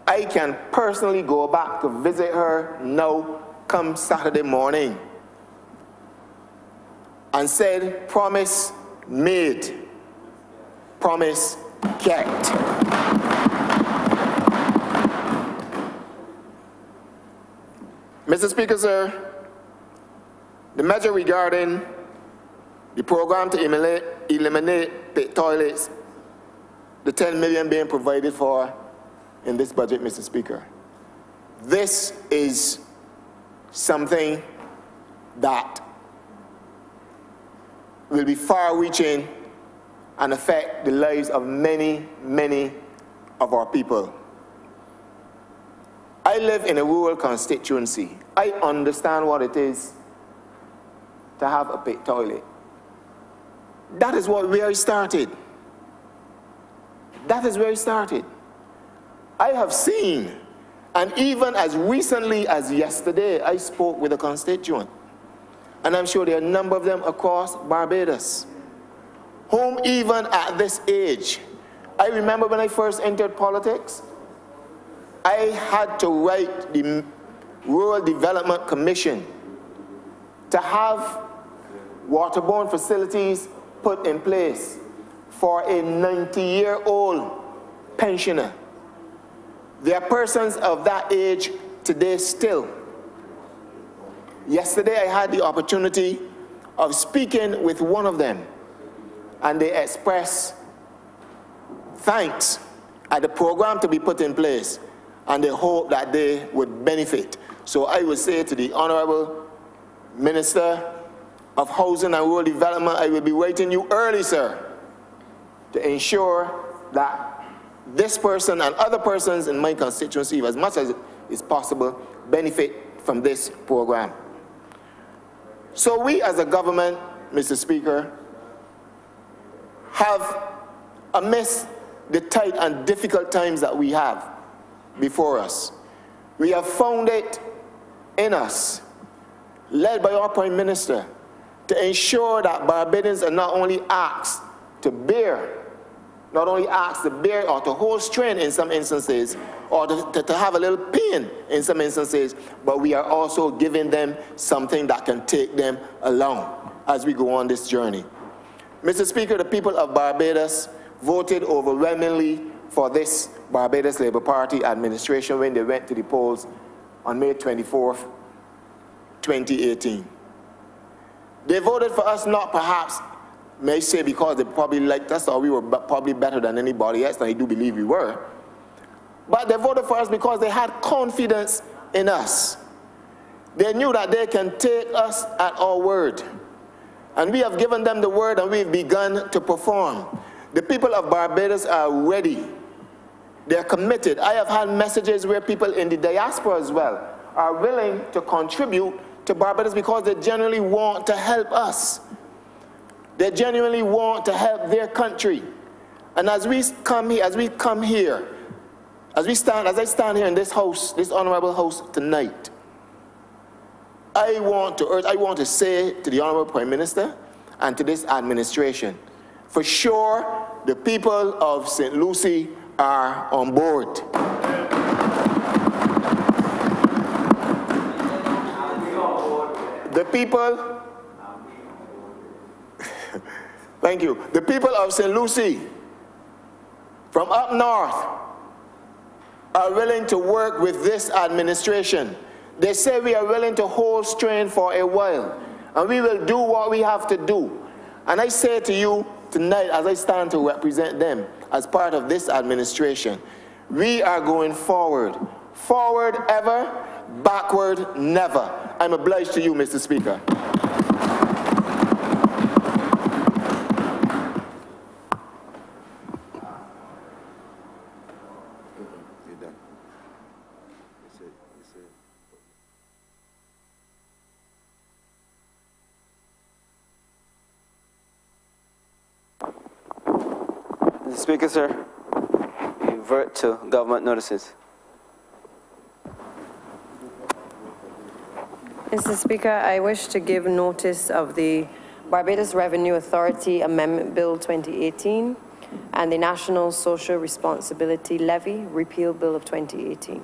[SPEAKER 4] I can personally go back to visit her now come Saturday morning, and said, promise made, promise kept. Mr. Speaker, sir, the measure regarding the program to eliminate pit toilets, the 10 million being provided for in this budget, Mr. Speaker, this is something that will be far-reaching and affect the lives of many, many of our people. I live in a rural constituency. I understand what it is to have a pit toilet. That is where it started. That is where it started. I have seen, and even as recently as yesterday, I spoke with a constituent, and I'm sure there are a number of them across Barbados, whom even at this age, I remember when I first entered politics, I had to write the Rural Development Commission to have waterborne facilities put in place for a 90-year-old pensioner. There are persons of that age today still. Yesterday I had the opportunity of speaking with one of them, and they expressed thanks at the program to be put in place, and they hope that they would benefit. So I would say to the Honourable Minister of Housing and Rural Development, I will be writing you early, sir, to ensure that this person and other persons in my constituency, as much as is possible, benefit from this program. So we as a government, Mr. Speaker, have, amidst the tight and difficult times that we have before us, we have found it in us, led by our Prime Minister, to ensure that Barbadians are not only asked to bear, not only asked to bear or to hold strain in some instances, or to have a little pain in some instances, but we are also giving them something that can take them along as we go on this journey. Mr. Speaker, the people of Barbados voted overwhelmingly for this Barbados Labour Party administration when they went to the polls on May 24th, 2018. They voted for us not perhaps, may say because they probably liked us or we were probably better than anybody else, and I do believe we were. But they voted for us because they had confidence in us. They knew that they can take us at our word. And we have given them the word and we've begun to perform. The people of Barbados are ready. They're committed. I have had messages where people in the diaspora as well are willing to contribute to Barbados because they genuinely want to help us. They genuinely want to help their country. And as I stand here in this house, this honorable house tonight, I want to say to the Honorable Prime Minister and to this administration, for sure, the people of St. Lucie are on board. The people, thank you, the people of St. Lucie from up north are willing to work with this administration. They say we are willing to hold strain for a while, and we will do what we have to do. And I say to you tonight, as I stand to represent them as part of this administration, we are going forward. Forward ever, backward never. I'm obliged to you, Mr. Speaker.
[SPEAKER 5] Mr. Speaker, sir, revert to government notices.
[SPEAKER 6] Mr. Speaker, I wish to give notice of the Barbados Revenue Authority Amendment Bill 2018 and the National Social Responsibility Levy Repeal Bill of 2018.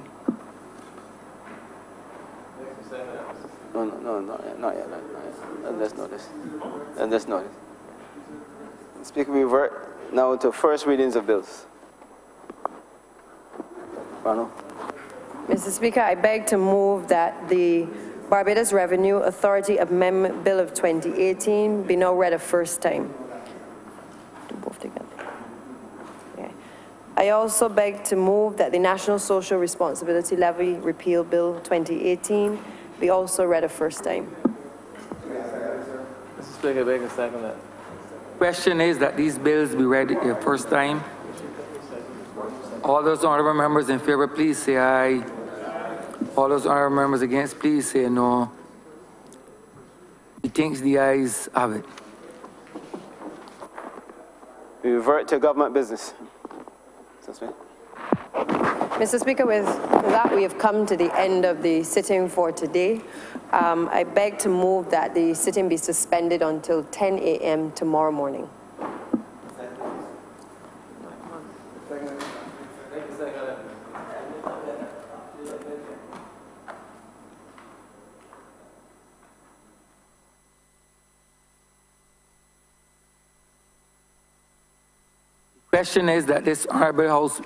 [SPEAKER 5] No, not yet. Let's notice. Let's notice. Speaker, we revert now to first readings of bills. Ronald.
[SPEAKER 6] Mr. Speaker, I beg to move that the Barbados Revenue Authority Amendment Bill of 2018 be now read a first time. Do both together. Okay. I also beg to move that the National Social Responsibility Levy Repeal Bill 2018 be also read a first time.
[SPEAKER 7] Mr. Speaker, I beg to second that.
[SPEAKER 1] Question is that these bills be read the first time. All those honorable members in favor, please say aye. All those honorable members against, please say no. He thinks the ayes have it.
[SPEAKER 5] We revert to government business.
[SPEAKER 6] Mr. Speaker, with that, we have come to the end of the sitting for today. I beg to move that the sitting be suspended until 10 a.m. tomorrow morning.
[SPEAKER 1] Question is that this honorable house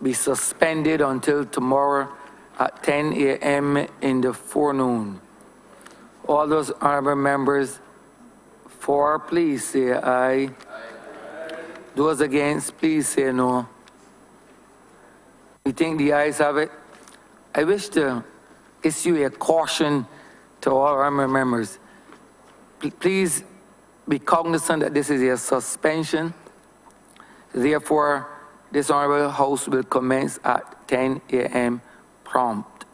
[SPEAKER 1] be suspended until tomorrow at 10 a.m. in the forenoon. All those honorable members for, please say aye. Those against, please say no. We think the ayes have it. I wish to issue a caution to all honorable members. Please be cognizant that this is a suspension. Therefore, this honorable house will commence at 10 a.m. prompt.